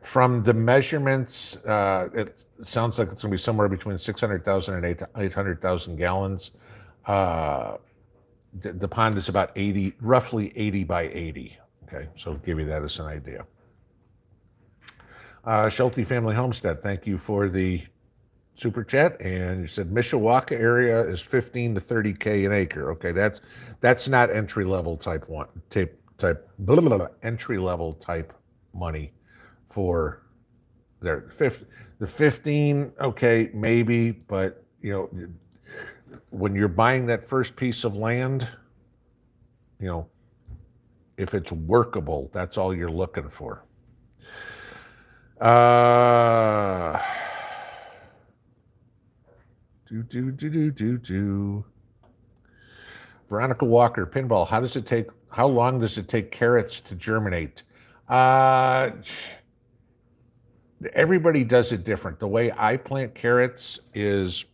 From the measurements, it sounds like it's going to be somewhere between 600,000 and 800,000 gallons. The pond is about roughly 80 by 80. Okay, so give you that as an idea. Schulte Family Homestead, thank you for the super chat. And you said Mishawaka area is 15 to 30K an acre. Okay, that's not entry level type entry level type money for there. The 15, okay, maybe, but when you're buying that first piece of land, if it's workable, that's all you're looking for. Veronica Walker, Pinball, how long does it take carrots to germinate? Everybody does it different. The way I plant carrots is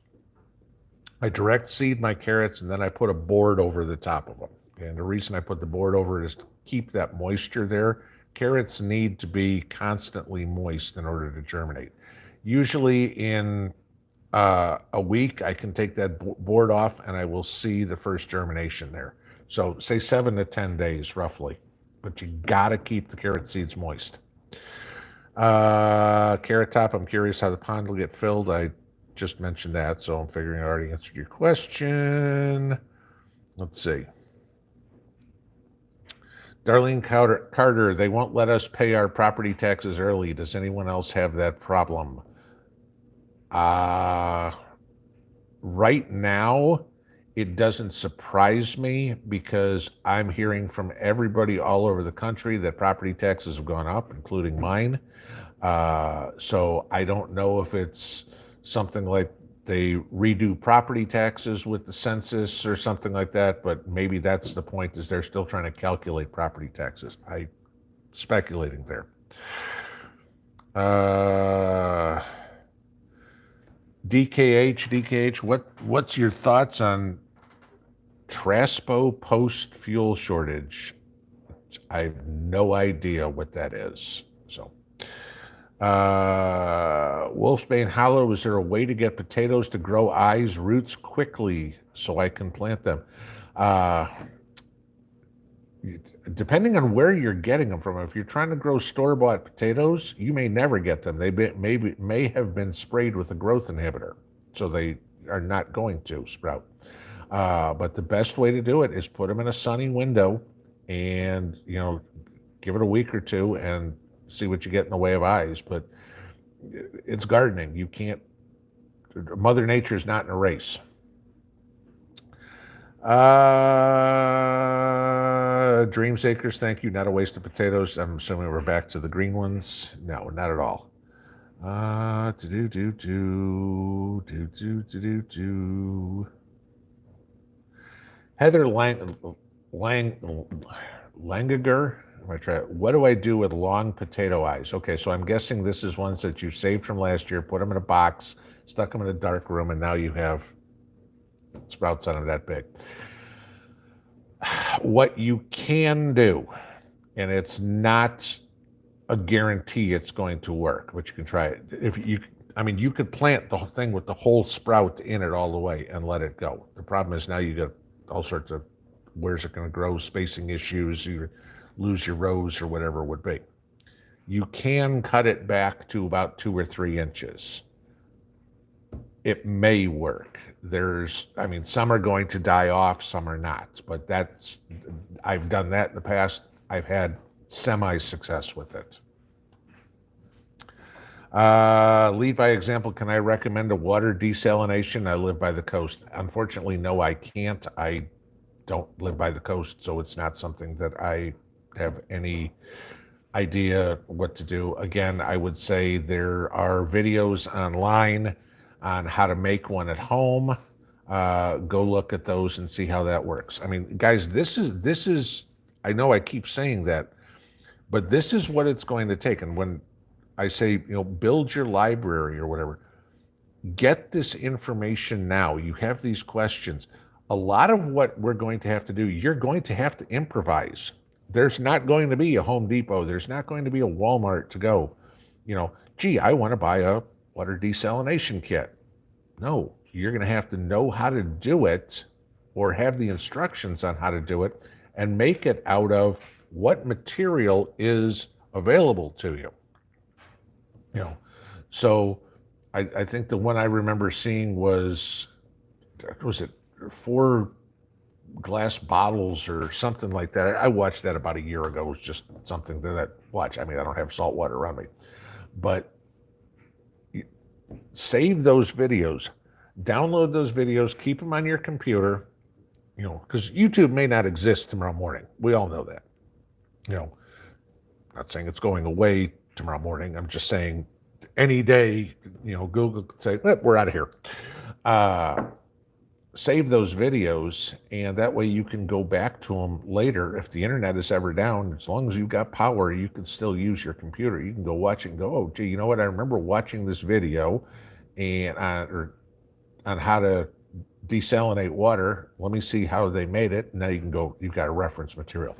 I direct seed my carrots, and then I put a board over the top of them. And the reason I put the board over it is to keep that moisture there. Carrots need to be constantly moist in order to germinate. Usually in a week, I can take that board off and I will see the first germination there. So say 7 to 10 days roughly, but you gotta keep the carrot seeds moist. Carrot Top, I'm curious how the pond will get filled. I just mentioned that, so I'm figuring I already answered your question. Let's see. Darlene Carter, they won't let us pay our property taxes early. Does anyone else have that problem? Right now, it doesn't surprise me because I'm hearing from everybody all over the country that property taxes have gone up, including mine. So I don't know if it's something like they redo property taxes with the census or something like that, but maybe that's the point, is they're still trying to calculate property taxes. I'm speculating there. DKH, what's your thoughts on Traspo post-fuel shortage? I have no idea what that is. So, Wolfsbane Hollow, is there a way to get potatoes to grow eyes roots quickly so I can plant them? Depending on where you're getting them from, if you're trying to grow store-bought potatoes, you may never get them. They may have been sprayed with a growth inhibitor, so they are not going to sprout. But the best way to do it is put them in a sunny window and, give it a week or two and see what you get in the way of eyes. But it's gardening. You can't, Mother Nature's not in a race. Dreamsakers, thank you. Not a waste of potatoes. I'm assuming we're back to the green ones. No, not at all. Heather Langager. What do I do with long potato eyes? Okay, so I'm guessing this is ones that you saved from last year, put them in a box, stuck them in a dark room, and now you have sprouts on them that big. What you can do, and it's not a guarantee it's going to work, but you can try it. You could plant the whole thing with the whole sprout in it all the way and let it go. The problem is now you get all sorts of, where's it going to grow, spacing issues, you lose your rows or whatever it would be. You can cut it back to about 2 or 3 inches. It may work. Some are going to die off, some are not, but I've done that in the past. I've had semi-success with it. Lead by example, can I recommend a water desalination? I live by the coast. Unfortunately, no, I can't. I don't live by the coast, so it's not something that I have any idea what to do. Again, I would say there are videos online on how to make one at home. Go look at those and see how that works. Guys, this is, I know I keep saying that, but this is what it's going to take. And when I say, build your library or whatever, get this information now. You have these questions. A lot of what we're going to have to do, you're going to have to improvise. There's not going to be a Home Depot. There's not going to be a Walmart to go, gee, I want to buy a water desalination kit. No, you're going to have to know how to do it or have the instructions on how to do it and make it out of what material is available to you. So I think the one I remember seeing was it 4 glass bottles or something like that. I watched that about a year ago. It was just something that I watched. I don't have salt water around me, but save those videos, download those videos, keep them on your computer, because YouTube may not exist tomorrow morning. We all know that. Not saying it's going away tomorrow morning. I'm just saying any day, Google could say, we're out of here. Save those videos, and that way you can go back to them later. If the internet is ever down, as long as you've got power, you can still use your computer. You can go watch it and go, oh, gee, you know what? I remember watching this video and on how to desalinate water. Let me see how they made it. Now you can go, you've got a reference material.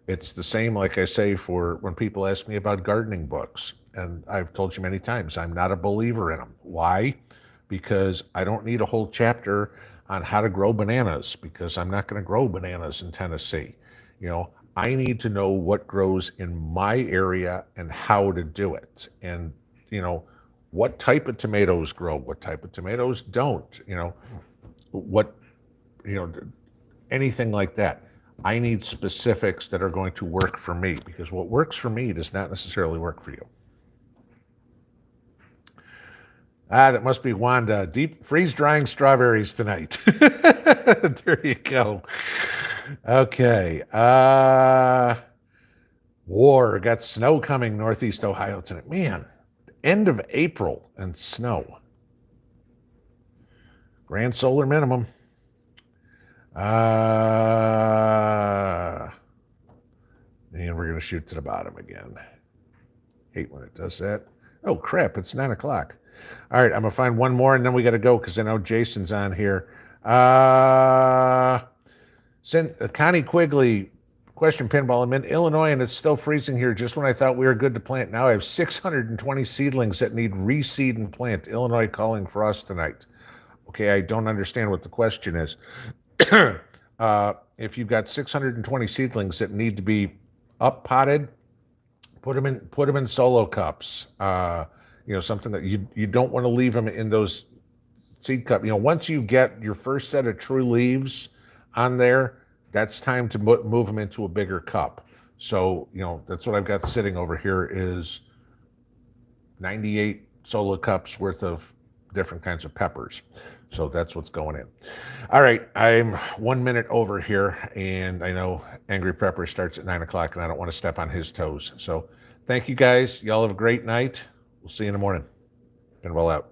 It's the same, like I say, for when people ask me about gardening books. And I've told you many times, I'm not a believer in them. Why? Because I don't need a whole chapter on how to grow bananas, because I'm not going to grow bananas in Tennessee. I need to know what grows in my area and how to do it. And, what type of tomatoes grow, what type of tomatoes don't, what, you know, anything like that. I need specifics that are going to work for me, because what works for me does not necessarily work for you. That must be Wanda. Deep freeze drying strawberries tonight. There you go. Okay. Got snow coming northeast Ohio tonight. Man, end of April and snow. Grand solar minimum. And we're going to shoot to the bottom again. Hate when it does that. Oh, crap. It's 9 o'clock. All right. I'm going to find one more, and then we got to go because I know Jason's on here. Connie Quigley, question pinball. I'm in Illinois, and it's still freezing here just when I thought we were good to plant. Now I have 620 seedlings that need reseed and plant. Illinois calling frost tonight. Okay, I don't understand what the question is. If you've got 620 seedlings that need to be up potted, put them in solo cups. Something that you don't want to leave them in those seed cup. Once you get your first set of true leaves on there, that's time to move them into a bigger cup. So that's what I've got sitting over here is 98 solo cups worth of different kinds of peppers. So that's what's going in. All right, I'm 1 minute over here, and I know Angry Pepper starts at 9 o'clock, and I don't want to step on his toes. So thank you guys. Y'all have a great night. We'll see you in the morning. Pinball out.